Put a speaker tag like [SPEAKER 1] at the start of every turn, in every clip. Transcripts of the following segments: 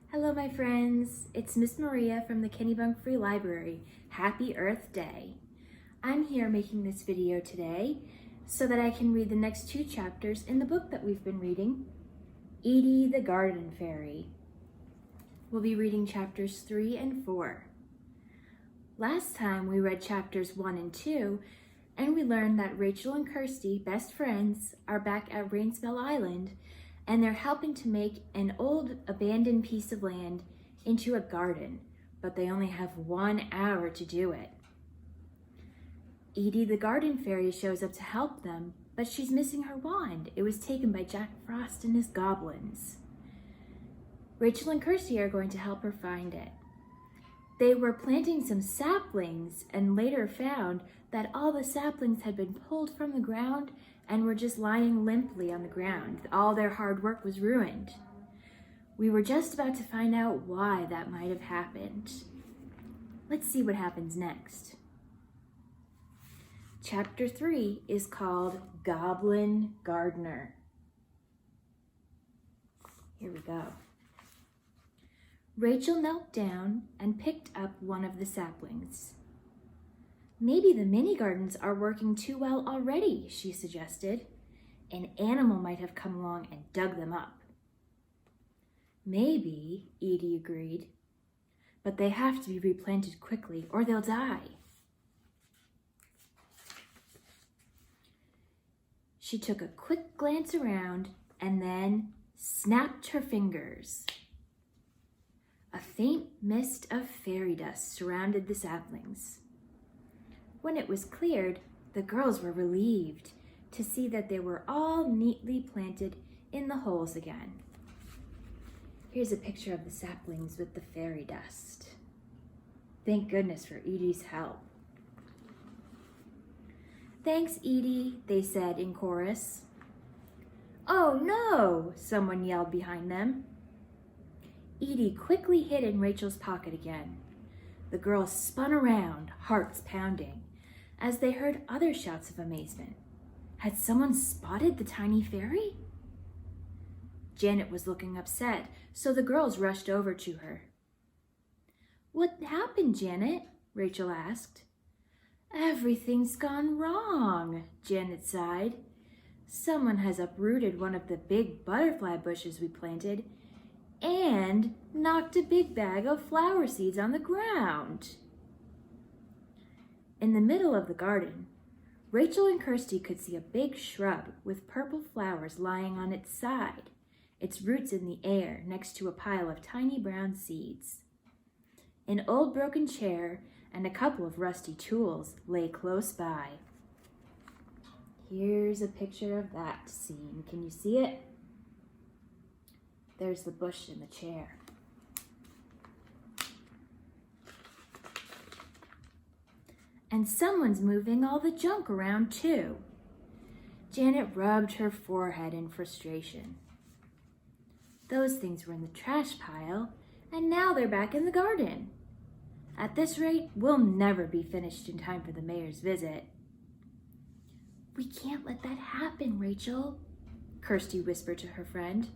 [SPEAKER 1] Hello my friends, it's Miss Maria from the Kennebunk Free Library. Happy Earth Day. I'm here making this video today so that I can read the next 2 chapters in the book that we've been reading, Edie the Garden Fairy. We'll be reading chapters 3 and 4. Last time we read chapters 1 and 2 and we learned that Rachel and Kirsty, best friends, are back at Rainspell Island and they're helping to make an old abandoned piece of land into a garden, but they only have 1 hour to do it. Edie the Garden Fairy shows up to help them, but she's missing her wand. It was taken by Jack Frost and his goblins. Rachel and Kirsty are going to help her find it. They were planting some saplings and later found that all the saplings had been pulled from the ground and were just lying limply on the ground. All their hard work was ruined. We were just about to find out why that might have happened. Let's see what happens next. Chapter 3 is called Goblin Gardener. Here we go. Rachel knelt down and picked up one of the saplings. Maybe the mini gardens are working too well already, she suggested. An animal might have come along and dug them up. Maybe, Edie agreed, but they have to be replanted quickly or they'll die. She took a quick glance around and then snapped her fingers. A faint mist of fairy dust surrounded the saplings. When it was cleared, the girls were relieved to see that they were all neatly planted in the holes again. Here's a picture of the saplings with the fairy dust. Thank goodness for Edie's help. Thanks, Edie, they said in chorus. Oh no, someone yelled behind them. Edie quickly hid in Rachel's pocket again. The girls spun around, hearts pounding, as they heard other shouts of amazement. Had someone spotted the tiny fairy? Janet was looking upset, so the girls rushed over to her. What happened, Janet? Rachel asked. Everything's gone wrong, Janet sighed. Someone has uprooted one of the big butterfly bushes we planted and knocked a big bag of flower seeds on the ground. In the middle of the garden, Rachel and Kirsty could see a big shrub with purple flowers lying on its side, its roots in the air next to a pile of tiny brown seeds. An old broken chair and a couple of rusty tools lay close by. Here's a picture of that scene. Can you see it? There's the bush and the chair. And someone's moving all the junk around too. Janet rubbed her forehead in frustration. Those things were in the trash pile, and now they're back in the garden. At this rate, we'll never be finished in time for the mayor's visit. We can't let that happen, Rachel, Kirsty whispered to her friend.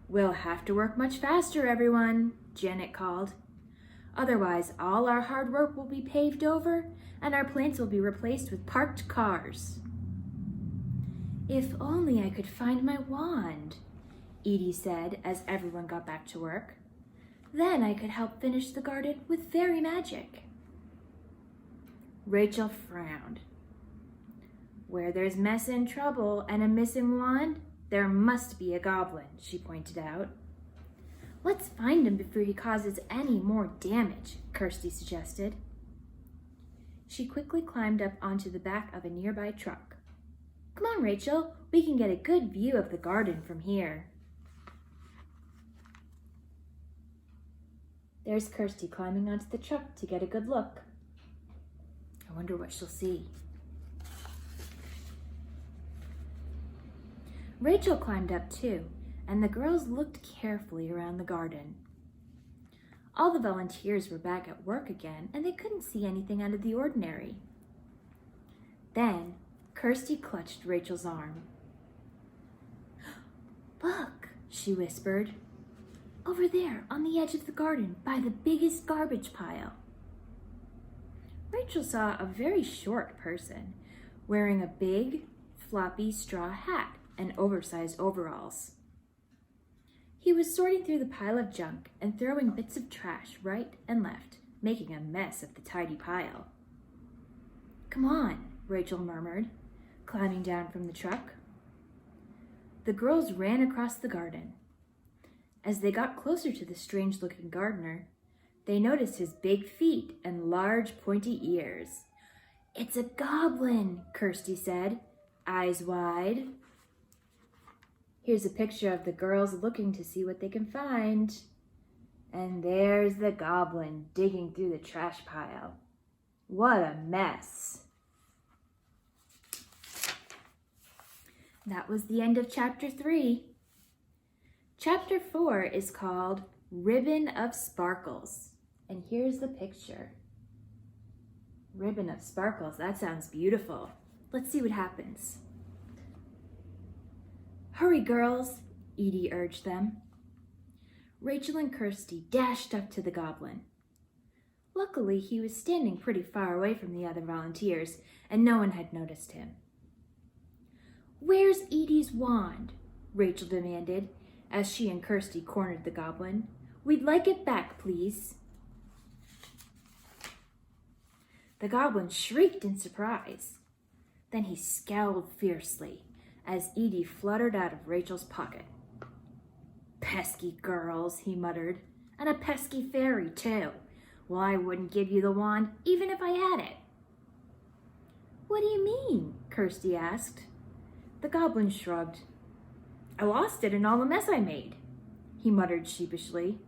[SPEAKER 1] We'll have to work much faster, everyone, Janet called. Otherwise, all our hard work will be paved over and our plants will be replaced with parked cars. If only I could find my wand, Edie said as everyone got back to work. Then I could help finish the garden with fairy magic. Rachel frowned. Where there's mess and trouble and a missing wand, there must be a goblin, she pointed out. Let's find him before he causes any more damage, Kirsty suggested. She quickly climbed up onto the back of a nearby truck. Come on, Rachel, we can get a good view of the garden from here. There's Kirsty climbing onto the truck to get a good look. I wonder what she'll see. Rachel climbed up too, and the girls looked carefully around the garden. All the volunteers were back at work again, and they couldn't see anything out of the ordinary. Then, Kirsty clutched Rachel's arm. Look, she whispered. Over there, on the edge of the garden, by the biggest garbage pile. Rachel saw a very short person wearing a big, floppy straw hat and oversized overalls. He was sorting through the pile of junk and throwing bits of trash right and left, making a mess of the tidy pile. "Come on," Rachel murmured, climbing down from the truck. The girls ran across the garden. As they got closer to the strange-looking gardener, they noticed his big feet and large pointy ears. "It's a goblin," Kirsty said, eyes wide. Here's a picture of the girls looking to see what they can find. And there's the goblin digging through the trash pile. What a mess. That was the end of chapter 3. Chapter 4 is called Ribbon of Sparkles. And here's the picture. Ribbon of Sparkles, that sounds beautiful. Let's see what happens. "Hurry, girls," Edie urged them. Rachel and Kirsty dashed up to the goblin. Luckily, he was standing pretty far away from the other volunteers, and no one had noticed him. "Where's Edie's wand?" Rachel demanded, as she and Kirsty cornered the goblin. "We'd like it back, please." The goblin shrieked in surprise. Then he scowled fiercely as Edie fluttered out of Rachel's pocket. "Pesky girls," he muttered, "and a pesky fairy, too. Well, I wouldn't give you the wand, even if I had it." "What do you mean?" Kirsty asked. The goblin shrugged. "I lost it in all the mess I made," he muttered sheepishly.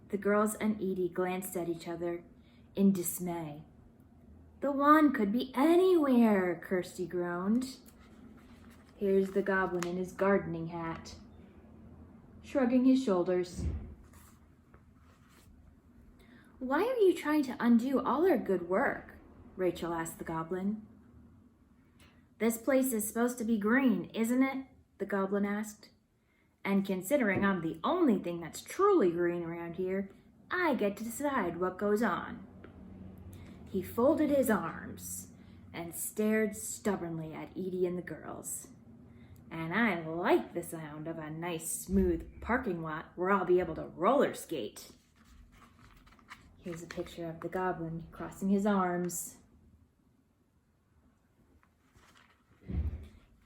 [SPEAKER 1] The girls and Edie glanced at each other in dismay. "The wand could be anywhere," Kirsty groaned. Here's the goblin in his gardening hat, shrugging his shoulders. "Why are you trying to undo all our good work?" Rachel asked the goblin. "This place is supposed to be green, isn't it?" the goblin asked. "And considering I'm the only thing that's truly green around here, I get to decide what goes on." He folded his arms and stared stubbornly at Edie and the girls. "And I like the sound of a nice, smooth parking lot where I'll be able to roller skate." Here's a picture of the goblin crossing his arms.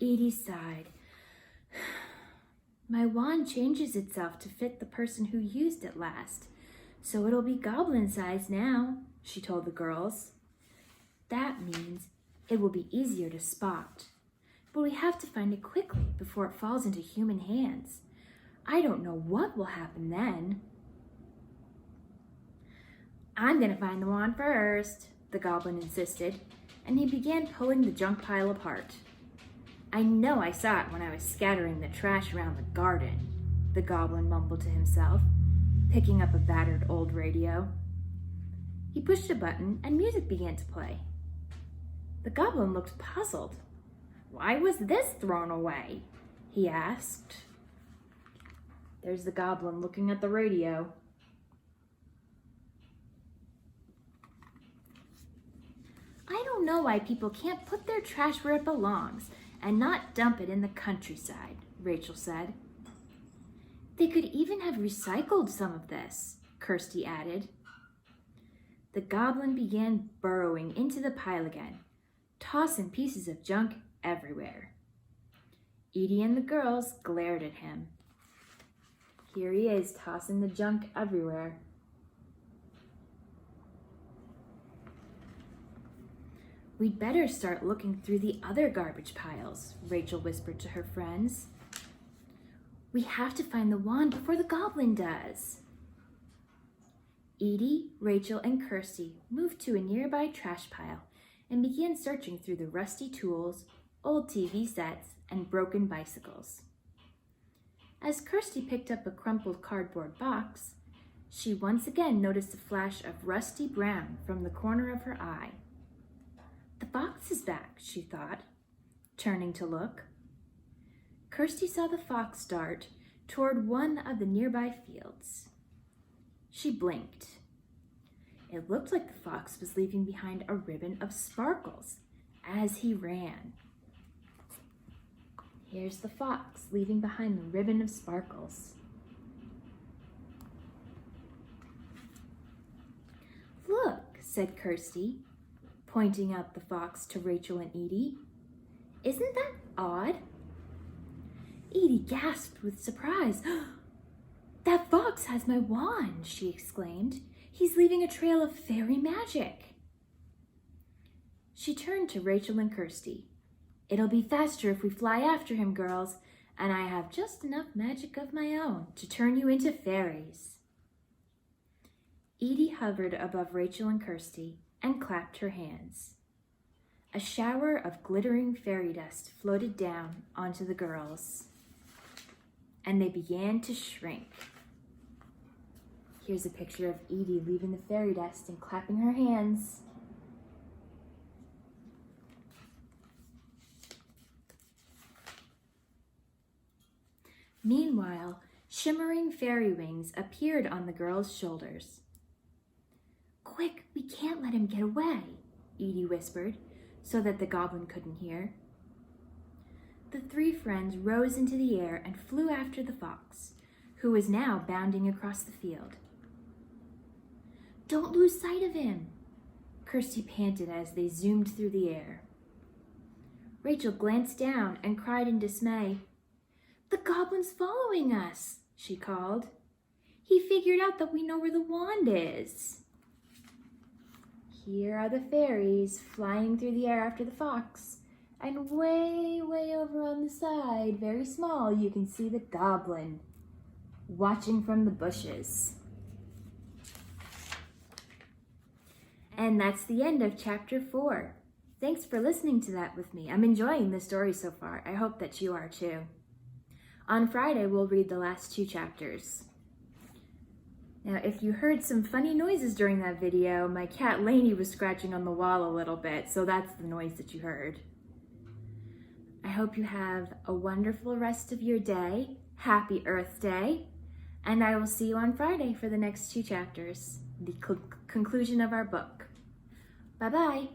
[SPEAKER 1] Edie sighed. "My wand changes itself to fit the person who used it last, so it'll be goblin size now," she told the girls. "That means it will be easier to spot. But we have to find it quickly before it falls into human hands. I don't know what will happen then." "I'm going to find the wand first," the goblin insisted, and he began pulling the junk pile apart. "I know I saw it when I was scattering the trash around the garden," the goblin mumbled to himself, picking up a battered old radio. He pushed a button and music began to play. The goblin looked puzzled. "Why was this thrown away?" he asked. There's the goblin looking at the radio. "I don't know why people can't put their trash where it belongs and not dump it in the countryside," Rachel said. "They could even have recycled some of this," Kirsty added. The goblin began burrowing into the pile again, tossing pieces of junk everywhere. Edie and the girls glared at him. Here he is, tossing the junk everywhere. "We'd better start looking through the other garbage piles," Rachel whispered to her friends. "We have to find the wand before the goblin does." Edie, Rachel, and Kirsty moved to a nearby trash pile and began searching through the rusty tools, old TV sets, and broken bicycles. As Kirsty picked up a crumpled cardboard box, she once again noticed a flash of rusty brown from the corner of her eye. "The box is back," she thought, turning to look. Kirsty saw the fox dart toward one of the nearby fields. She blinked. It looked like the fox was leaving behind a ribbon of sparkles as he ran. Here's the fox leaving behind the ribbon of sparkles. "Look," said Kirsty, pointing out the fox to Rachel and Edie. "Isn't that odd?" Edie gasped with surprise. "That fox has my wand," she exclaimed. "He's leaving a trail of fairy magic." She turned to Rachel and Kirsty. "It'll be faster if we fly after him, girls, and I have just enough magic of my own to turn you into fairies." Edie hovered above Rachel and Kirsty and clapped her hands. A shower of glittering fairy dust floated down onto the girls, and they began to shrink. Here's a picture of Edie leaving the fairy dust and clapping her hands. Meanwhile, shimmering fairy wings appeared on the girls' shoulders. "Quick, we can't let him get away," Edie whispered, so that the goblin couldn't hear. The three friends rose into the air and flew after the fox, who was now bounding across the field. "Don't lose sight of him," Kirsty panted as they zoomed through the air. Rachel glanced down and cried in dismay. "The goblin's following us," she called. "He figured out that we know where the wand is." Here are the fairies flying through the air after the fox, and way, way over on the side, very small, you can see the goblin watching from the bushes. And that's the end of chapter 4. Thanks for listening to that with me. I'm enjoying the story so far. I hope that you are too. On Friday, we'll read the last 2 chapters. Now, if you heard some funny noises during that video, my cat Lainey was scratching on the wall a little bit, so that's the noise that you heard. I hope you have a wonderful rest of your day. Happy Earth Day. And I will see you on Friday for the next 2 chapters, the conclusion of our book. Bye-bye.